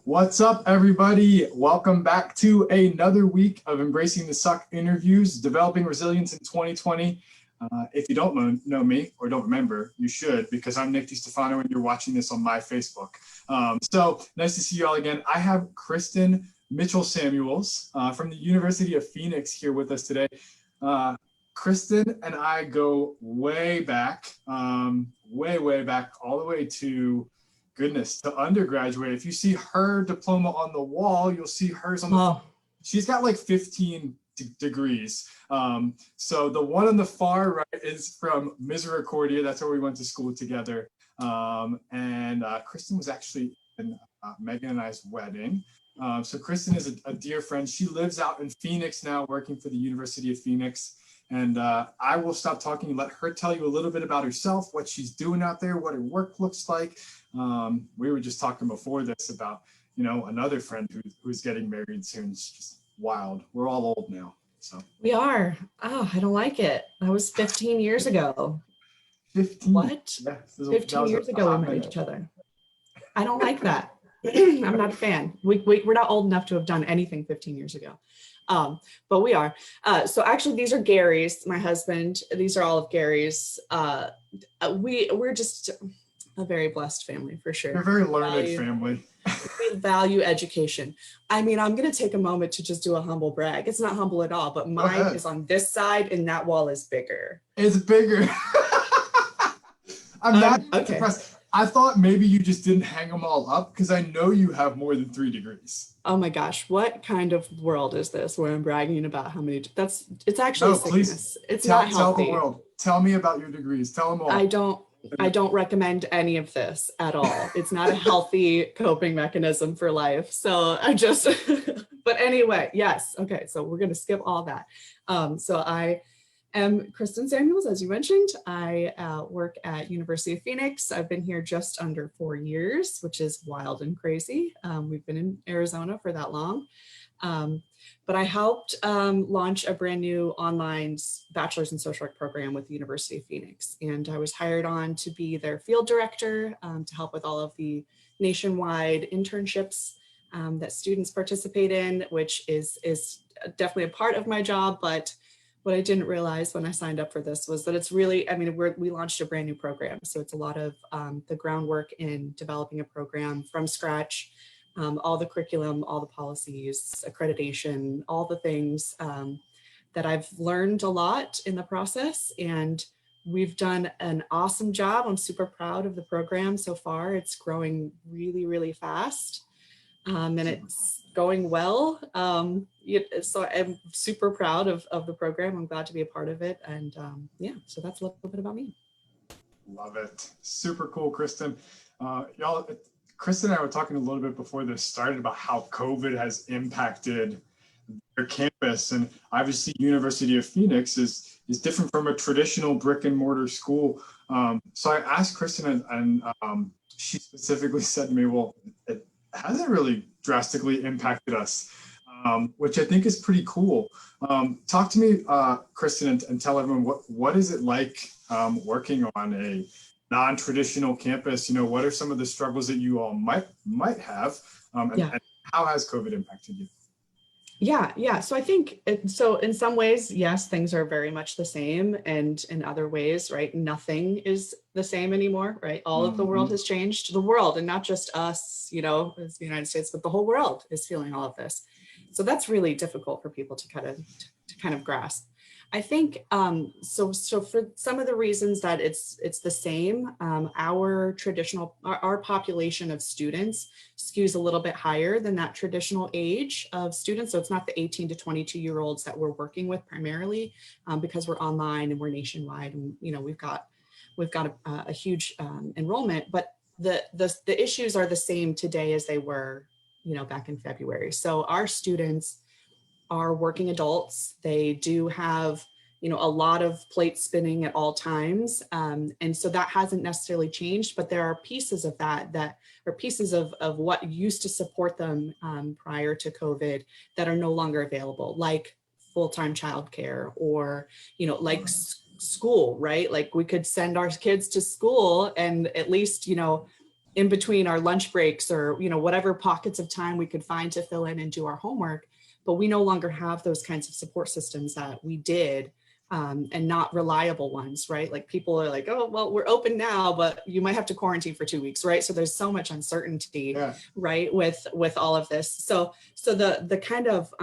What's up, everybody? Welcome back to another week of Embracing the Suck interviews, developing resilience in 2020. If you don't know me or don't remember, you should, because I'm Nick DiStefano and you're watching this on my Facebook. So nice to see you all again. I have Kristen Mitchell-Samuels from the University of Phoenix here with us today. Kristen and I go way back, way back, all the way to undergraduate. If you see her diploma on the wall, you'll see hers on the She's got like 15 degrees. So the one on the far right is from Misericordia. That's where we went to school together. And Kristen was actually in Megan and I's wedding. So Kristen is a dear friend. She lives out in Phoenix now, working for the University of Phoenix. And I will stop talking and let her tell you a little bit about herself, what she's doing out there, what her work looks like. We were just talking before this about, another friend who's getting married soon. It's just wild. We're all old now. So we are. Oh, I don't like it. That was 15 years ago. 15? What? Yeah, 15 years ago we met each other. I don't like that. I'm not a fan. We're not old enough to have done anything 15 years ago. But we are. So actually, these are Gary's, my husband. These are all of Gary's. We're just a very blessed family, for sure. You're a very learned family. We value education. I mean, I'm going to take a moment to just do a humble brag. It's not humble at all, but mine is on this side and that wall is bigger. It's bigger. I'm not impressed. I thought maybe you just didn't hang them all up because I know you have more than 3 degrees. Oh my gosh, what kind of world is this where I'm bragging about how many? It's actually a sickness. It's not healthy. Tell the world. Tell me about your degrees. Tell them all. I don't recommend any of this at all. It's not a healthy coping mechanism for life. So but anyway, yes. Okay, so we're going to skip all that. So I am Kristen Samuels, as you mentioned. I work at University of Phoenix. I've been here just under 4 years, which is wild and crazy. We've been in Arizona for that long. But I helped launch a brand new online bachelor's in social work program with the University of Phoenix. And I was hired on to be their field director to help with all of the nationwide internships that students participate in, which is definitely a part of my job. But what I didn't realize when I signed up for this was that it's really, we launched a brand new program. So it's a lot of the groundwork in developing a program from scratch. All the curriculum, all the policies, accreditation, all the things that I've learned a lot in the process. And we've done an awesome job. I'm super proud of the program so far. It's growing really, really fast. And it's going well. So I'm super proud of the program. I'm glad to be a part of it. And so that's a little bit about me. Love it. Super cool, Kristen. Y'all, Kristen and I were talking a little bit before this started about how COVID has impacted their campus. And obviously University of Phoenix is different from a traditional brick and mortar school. So I asked Kristen and she specifically said to me, well, it hasn't really drastically impacted us, which I think is pretty cool. Talk to me, Kristen, and tell everyone what is it like working on a non-traditional campus? What are some of the struggles that you all might have, and how has COVID impacted you? Yeah. So I think, so in some ways, yes, things are very much the same. And in other ways, right, nothing is the same anymore, right? All of the world has changed. The world, and not just us, as the United States, but the whole world is feeling all of this. So that's really difficult for people to kind of grasp. I think, so for some of the reasons that it's the same, our population of students skews a little bit higher than that traditional age of students. So it's not the 18 to 22-year-olds that we're working with primarily, because we're online and we're nationwide, and we've got a huge enrollment, but the issues are the same today as they were, back in February. So our students are working adults. They do have, a lot of plates spinning at all times. And so that hasn't necessarily changed, but there are pieces of that are pieces of what used to support them prior to COVID that are no longer available, like full-time childcare or, like school, right? Like we could send our kids to school and at least, in between our lunch breaks or, whatever pockets of time we could find to fill in and do our homework. But we no longer have those kinds of support systems that we did, and not reliable ones, right? Like people are like, oh, well, we're open now, but you might have to quarantine for 2 weeks, right? So there's so much uncertainty, right, with all of this. So the kind of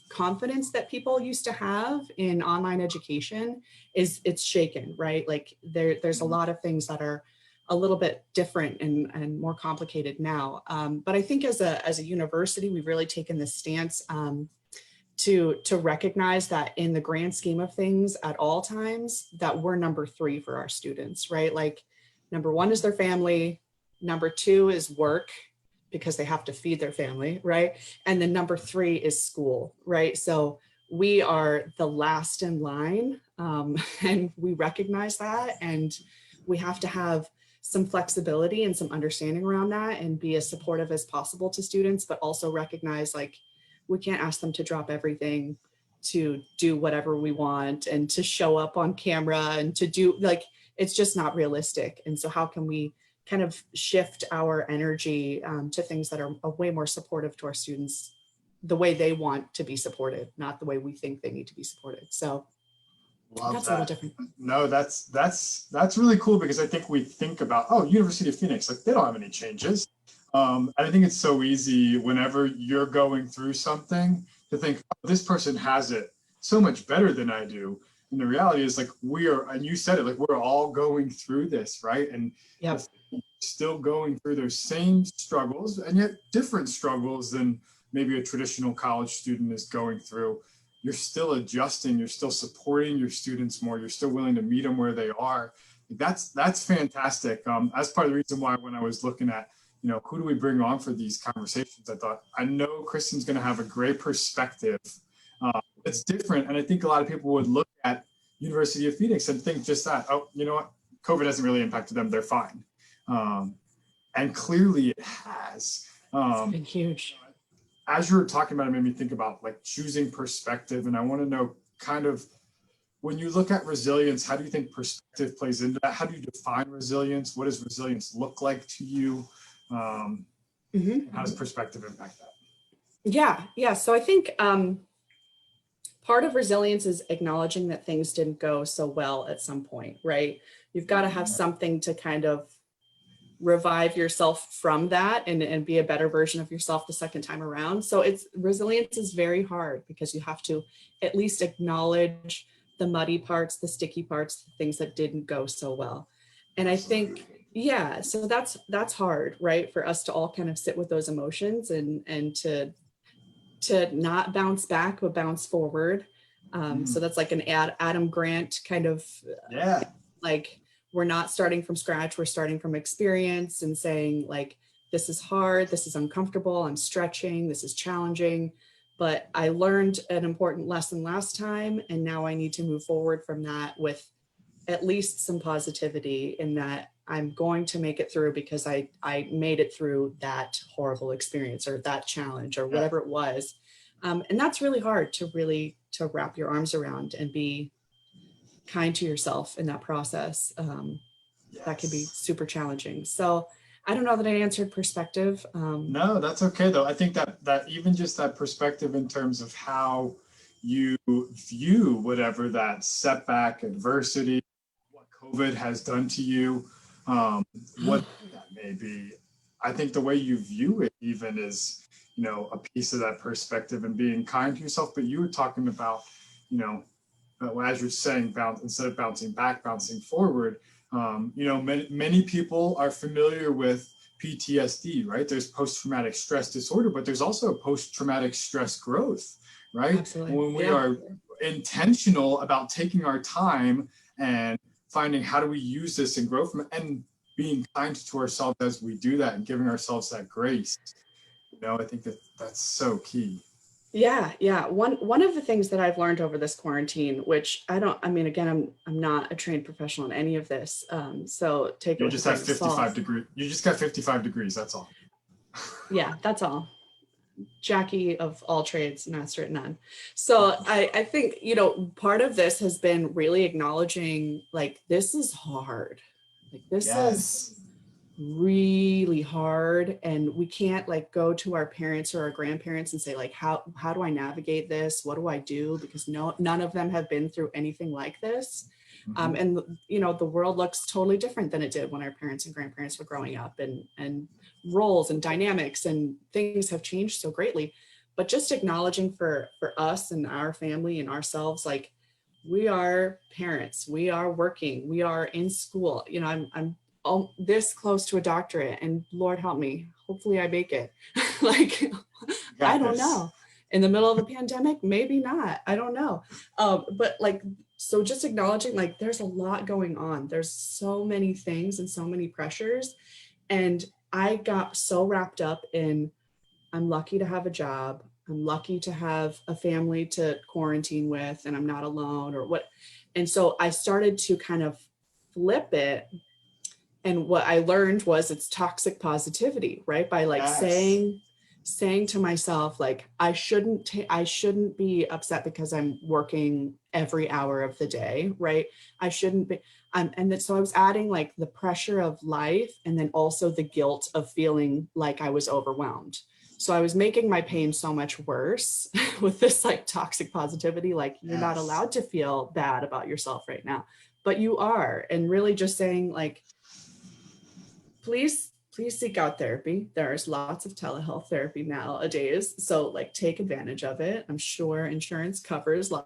confidence that people used to have in online education it's shaken, right? Like there's a lot of things that are a little bit different and more complicated now. But I think as a university, we've really taken this stance to recognize that in the grand scheme of things at all times, that we're number 3 for our students, right? Like number 1 is their family. Number 2 is work, because they have to feed their family, right? And then number 3 is school, right? So we are the last in line, and we recognize that, and we have to have some flexibility and some understanding around that and be as supportive as possible to students, but also recognize like we can't ask them to drop everything to do whatever we want and to show up on camera and to do like, it's just not realistic. And so how can we kind of shift our energy to things that are way more supportive to our students, the way they want to be supported, not the way we think they need to be supported. So that's a little different. No, that's really cool, because I think we think about, oh, University of Phoenix, like they don't have any changes. And I think it's so easy whenever you're going through something to think, oh, this person has it so much better than I do. And the reality is like and you said it, like we're all going through this, right? And still going through those same struggles, and yet different struggles than maybe a traditional college student is going through. You're still adjusting, you're still supporting your students more, you're still willing to meet them where they are. That's fantastic. That's part of the reason why when I was looking at, who do we bring on for these conversations, I thought, I know Kristen's going to have a great perspective. It's different. And I think a lot of people would look at University of Phoenix and think just that, oh, you know what? COVID hasn't really impacted them. They're fine. And clearly it has. It's been huge. As you were talking about, it made me think about like choosing perspective. And I want to know kind of, when you look at resilience, how do you think perspective plays into that? How do you define resilience? What does resilience look like to you? How does perspective impact that? Yeah. So I think part of resilience is acknowledging that things didn't go so well at some point, right? You've got to have something to kind of revive yourself from that and be a better version of yourself the second time around. So resilience is very hard because you have to at least acknowledge the muddy parts, the sticky parts, the things that didn't go so well. And I think, so that's hard, right? For us to all kind of sit with those emotions and to not bounce back, but bounce forward. So that's like an Adam Grant kind of, like, we're not starting from scratch, we're starting from experience and saying like, this is hard, this is uncomfortable, I'm stretching, this is challenging, but I learned an important lesson last time. And now I need to move forward from that with at least some positivity in that I'm going to make it through because I made it through that horrible experience or that challenge or whatever it was. And that's really hard to wrap your arms around and be kind to yourself in that process. That can be super challenging. So I don't know that I answered perspective. No, that's okay though. I think that even just that perspective in terms of how you view whatever that setback, adversity, what COVID has done to you, what that may be. I think the way you view it even is, a piece of that perspective and being kind to yourself. But you were talking about, as you're saying, instead of bouncing back, bouncing forward. Many people are familiar with PTSD, right? There's post-traumatic stress disorder, but there's also post-traumatic stress growth, right? Absolutely. When we are intentional about taking our time and finding how do we use this and grow from it, and being kind to ourselves as we do that and giving ourselves that grace. I think that's so key. Yeah. One of the things that I've learned over this quarantine, which again, I'm not a trained professional in any of this. So take it. You just have 55 degrees. You just got 55 degrees. That's all. Yeah, that's all. Jackie of all trades, master at none. So I think, part of this has been really acknowledging like, this is hard. Like this is really hard, and we can't like go to our parents or our grandparents and say like, how do I navigate this? What do I do? Because none of them have been through anything like this. Mhm. And you know, the world looks totally different than it did when our parents and grandparents were growing up, and roles and dynamics and things have changed so greatly. But just acknowledging for us and our family and ourselves, like, we are parents, we are working, we are in school. You know, I'm this close to a doctorate, and Lord help me, hopefully I make it. Like, You I got don't this. know. In the middle of a pandemic, maybe not. I don't know. But like, so just acknowledging like there's a lot going on. There's so many things and so many pressures. And I got so wrapped up in, I'm lucky to have a job. I'm lucky to have a family to quarantine with, and I'm not alone or what. And so I started to kind of flip it. And what I learned was it's toxic positivity, right? By like Yes. saying to myself, like, I shouldn't be upset because I'm working every hour of the day, right? I shouldn't be. And then, so I was adding like the pressure of life, and then also the guilt of feeling like I was overwhelmed. So I was making my pain so much worse with this like toxic positivity, like, you're not Yes. allowed to feel bad about yourself right now, but you are. And really just saying like, please seek out therapy. There's lots of telehealth therapy nowadays, so like take advantage of it. I'm sure insurance covers. Allowing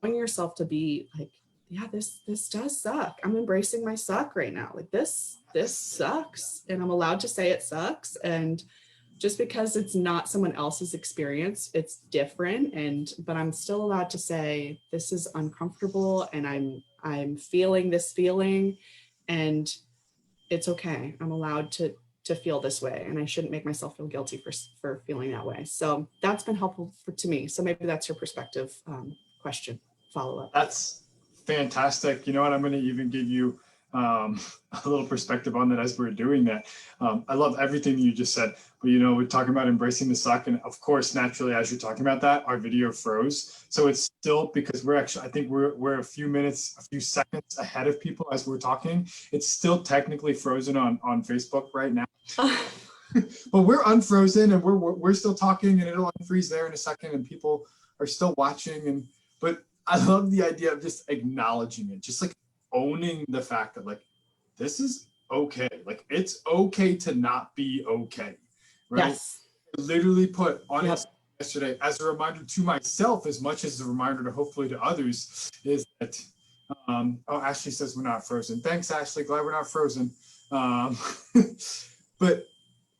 yourself to be like, yeah, this does suck. I'm embracing my suck right now. Like, this sucks, and I'm allowed to say it sucks. And just because it's not someone else's experience, it's different. And but I'm still allowed to say this is uncomfortable, and I'm feeling this feeling, and it's okay. I'm allowed to feel this way, and I shouldn't make myself feel guilty for feeling that way. So that's been helpful to me. So maybe that's your perspective, question, follow up. That's fantastic. You know what? I'm going to even give you a little perspective on that as we're doing that. I love everything you just said. But, you know, we're talking about embracing the suck. And of course, naturally, as you're talking about that, our video froze. So it's still, because we're actually, I think we're a few seconds ahead of people as we're talking. It's still technically frozen on Facebook right now. But we're unfrozen, and we're still talking, and it'll unfreeze there in a second, and people are still watching. And but I love the idea of just acknowledging it, just like owning the fact that like this is okay. Like, it's okay to not be okay, right? Yes. I literally put on it Yep. yesterday as a reminder to myself, as much as a reminder to hopefully to others, is that oh, Ashley says we're not frozen. Thanks, Ashley. Glad we're not frozen. Um, but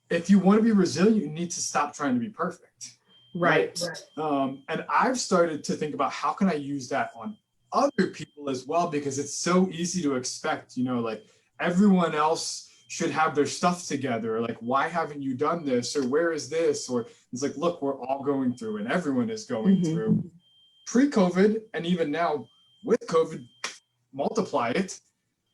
if you want to be resilient, you need to stop trying to be perfect, right? Right. And I've started to think about how can I use that on other people as well, because it's so easy to expect, you know, like everyone else should have their stuff together, or like, why haven't you done this, or where is this, or it's like, look, we're all going through, and everyone is going Mm-hmm. through pre-COVID, and even now with COVID, multiply it,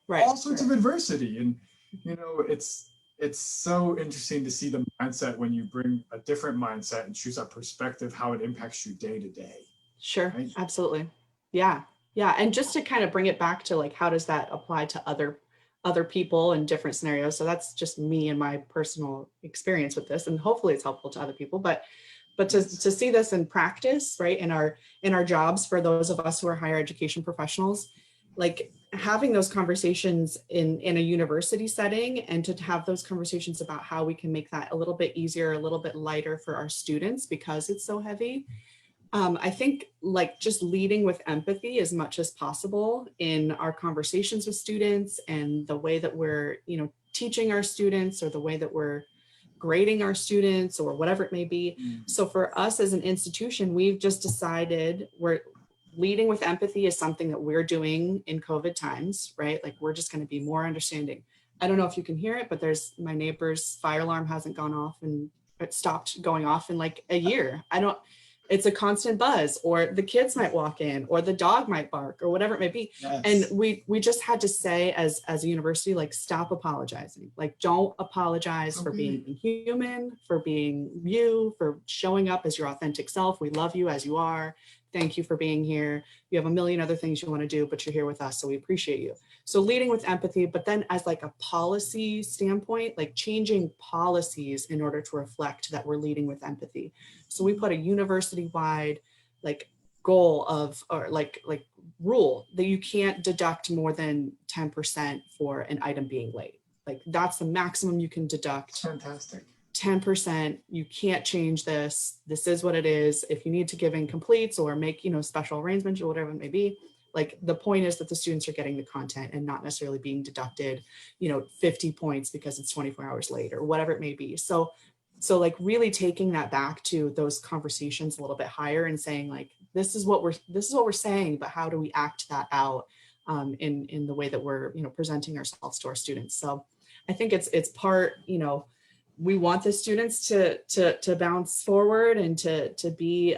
Right. all sorts of adversity. And you know, it's so interesting to see the mindset when you bring a different mindset and choose that perspective, how it impacts you day to day, Sure. right? Absolutely. Yeah. Yeah. And just to kind of bring it back to like, how does that apply to other people in different scenarios? So that's just me and my personal experience with this, and hopefully it's helpful to other people. But Yes. to see this in practice, right, in our jobs, for those of us who are higher education professionals, like having those conversations in a university setting, and to have those conversations about how we can make that a little bit easier, a little bit lighter for our students because it's so heavy. I think like just leading with empathy as much as possible in our conversations with students, and the way that we're, teaching our students, or the way that we're grading our students, or whatever it may be. So for us as an institution, we've just decided we're leading with empathy is something that we're doing in COVID times, right? Like, we're just going to be more understanding. I don't know if you can hear it, but there's my neighbor's fire alarm hasn't gone off, and it stopped going off in like a year. It's a constant buzz, or the kids might walk in, or the dog might bark, or whatever it may be. And Yes. we just had to say, as a university, like, stop apologizing. Like, don't apologize for Okay. being human, for being you, for showing up as your authentic self. We love you as you are. thank you for being here. You have a million other things you want to do, but you're here with us, so we appreciate you. So leading with empathy, but then as like a policy standpoint, like changing policies in order to reflect that we're leading with empathy. So we put a university-wide like goal of, or like rule that you can't deduct more than 10% for an item being late. Like that's the maximum you can deduct. Fantastic. 10%, you can't change this. This is what it is. If you need to give incompletes or make, special arrangements or whatever it may be, like the point is that the students are getting the content and not necessarily being deducted, 50 points because it's 24 hours late or whatever it may be. So like really taking that back to those conversations a little bit higher and saying like, this is what we're saying, but how do we act that out in the way that we're, presenting ourselves to our students. So I think it's part, we want the students to bounce forward and to be,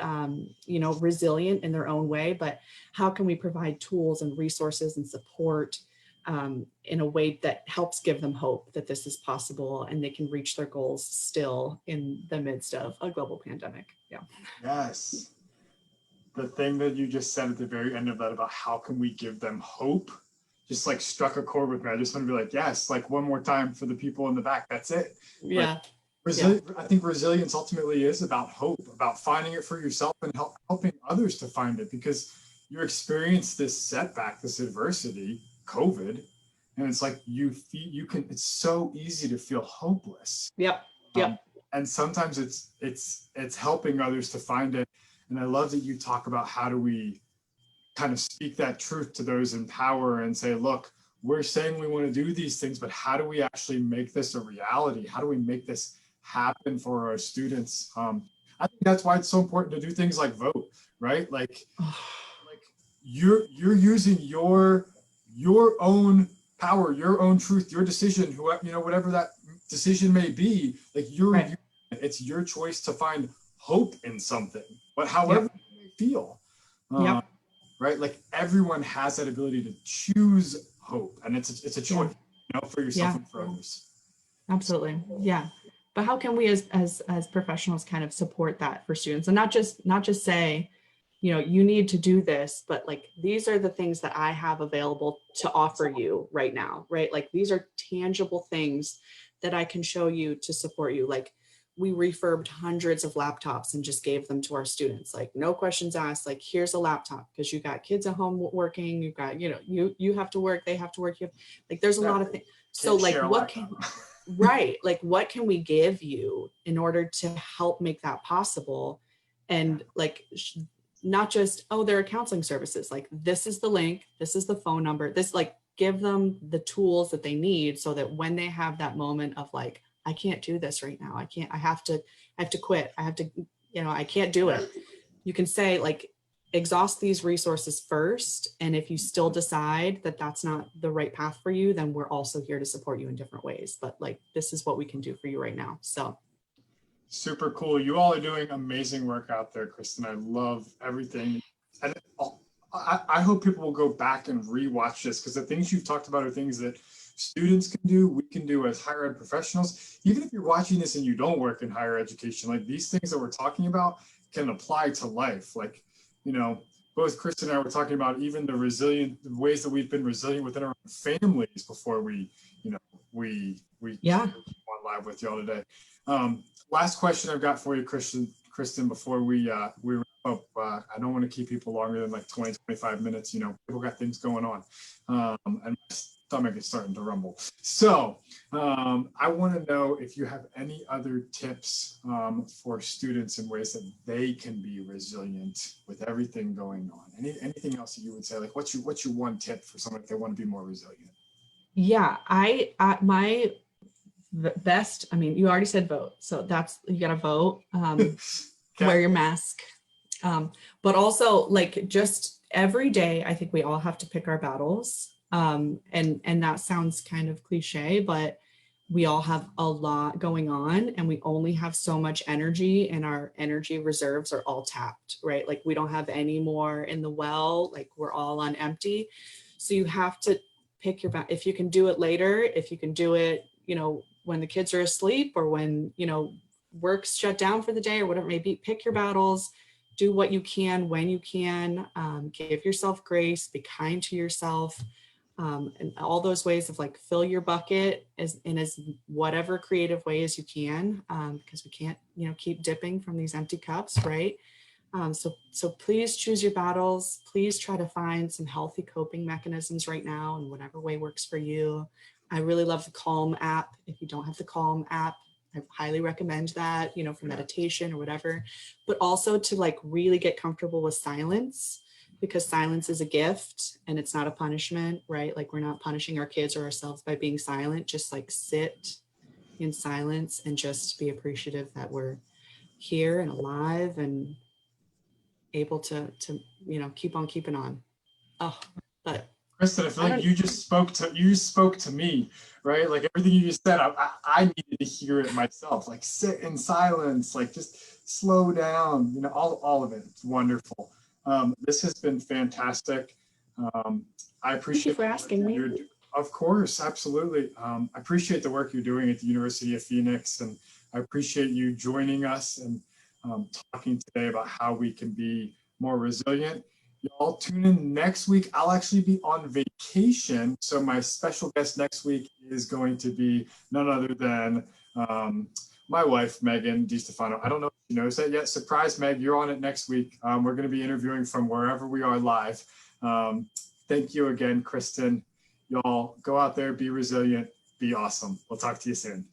resilient in their own way, but how can we provide tools and resources and support in a way that helps give them hope that this is possible and they can reach their goals still in the midst of a global pandemic. Yeah. Yes. The thing that you just said at the very end of that about how can we give them hope just like struck a chord with me. I just want to be like, yes, like one more time for the people in the back. That's it. Yeah. I think resilience ultimately is about hope, about finding it for yourself and helping others to find it, because you experience this setback, this adversity, COVID, and it's like it's so easy to feel hopeless. Yep. And sometimes it's helping others to find it. And I love that you talk about how do we kind of speak that truth to those in power and say, look, we're saying we want to do these things, but how do we actually make this a reality? How do we make this happen for our students? I think that's why it's so important to do things like vote, right? Like you're using your own power, your own truth, your decision, whatever that decision may be, like Right. It's your choice to find hope in something, but however you may feel. Right? Like everyone has that ability to choose hope, and it's a choice, for yourself and for others. Absolutely. Yeah. But how can we as professionals kind of support that for students and not just say, you need to do this, but like, these are the things that I have available to offer you right now, right? Like these are tangible things that I can show you to support you. Like we refurbed hundreds of laptops and just gave them to our students, like no questions asked, like here's a laptop because you got kids at home working, you've got, you have to work, they have to work, like there's a lot of things. So like what can, right, like what can we give you in order to help make that possible? And like not just, oh, there are counseling services, like this is the link, this is the phone number, this, like give them the tools that they need so that when they have that moment of like, I can't do this right now, I have to quit, I can't do it, you can say like, exhaust these resources first, and if you still decide that that's not the right path for you, then we're also here to support you in different ways, but like this is what we can do for you right now. So super cool. You all are doing amazing work out there, Kristen. I love everything. And I hope people will go back and rewatch this, because the things you've talked about are things that students can do, we can do as higher ed professionals. Even if you're watching this and you don't work in higher education, like these things that we're talking about can apply to life. Like, both Kristen and I were talking about even the ways that we've been resilient within our own families before we on live with y'all today. Last question I've got for you, Kristen, before we wrap up. I don't want to keep people longer than like 20, 25 minutes. People got things going on. And my stomach is starting to rumble. So I want to know if you have any other tips for students in ways that they can be resilient with everything going on. Anything else that you would say? Like, what's your one tip for someone if they want to be more resilient? Yeah, my best, you already said vote, so that's, you gotta vote, wear your mask, but also like just every day, I think we all have to pick our battles, and that sounds kind of cliche, but we all have a lot going on and we only have so much energy, and our energy reserves are all tapped, right? Like we don't have any more in the well, like we're all on empty. So you have to pick your battle. If you can do it later, if you can do it, when the kids are asleep or when, work's shut down for the day or whatever it may be, pick your battles, do what you can when you can. Give yourself grace, be kind to yourself. And all those ways of like fill your bucket in as whatever creative way as you can, because we can't, keep dipping from these empty cups, right? So please choose your battles. Please try to find some healthy coping mechanisms right now in whatever way works for you. I really love the Calm app. If you don't have the Calm app, I highly recommend that, for meditation or whatever, but also to like really get comfortable with silence, because silence is a gift and it's not a punishment, right? Like we're not punishing our kids or ourselves by being silent. Just like sit in silence and just be appreciative that we're here and alive and able to keep on keeping on. Oh, but Kristen, I feel like you just spoke to me, right? Like everything you just said, I needed to hear it myself. Like sit in silence, like just slow down. All of it. It's wonderful. This has been fantastic. I thank you appreciate for asking me. of course, absolutely. I appreciate the work you're doing at the University of Phoenix, and I appreciate you joining us and talking today about how we can be more resilient. Y'all tune in next week. I'll actually be on vacation. So my special guest next week is going to be none other than my wife, Megan DiStefano. I don't know if she knows that yet. Surprise, Meg, you're on it next week. We're going to be interviewing from wherever we are live. Thank you again, Kristen. Y'all go out there, be resilient, be awesome. We'll talk to you soon.